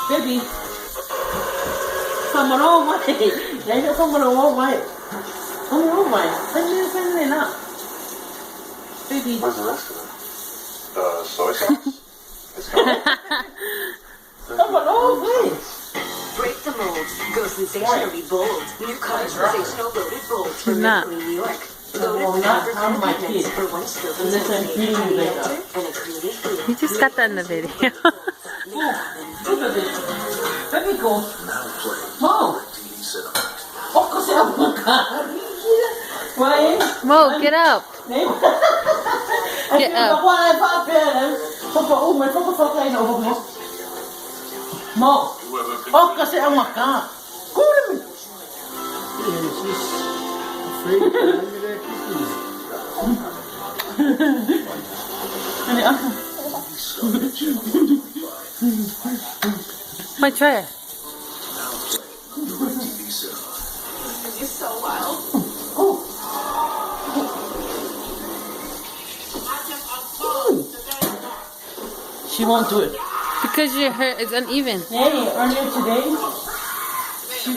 Baby, come on, mate. Để cho không on, mate. Come on, mate. Send me now. Baby. Where's the rest of it? Soy sauce? It's coming. Come on, mate. Break the mold. Go sensationally bold. New color sensational loaded bold from Maple, New York. Loaded with I'm my pigments kid. for one stroke of Listen, lemonade, feeding you honey later. nectar, and a creamy feel. You just got that in the video. Look at this. Baby, go. Now play Mom. TV cinema. Oh, kasi ako magkakaroon. Why? Mo, get up. Get up. Ako ay pa-appearance. Papa-umay, papa-sakay na mo. Mo. Oh, kasi ang maka. Kunin mo. Yeah, she's afraid to give me that cookies. Ano ah? My tray. TV cinema. You're so wild. She won't do it. Because your hair is uneven. Hey, earlier today, she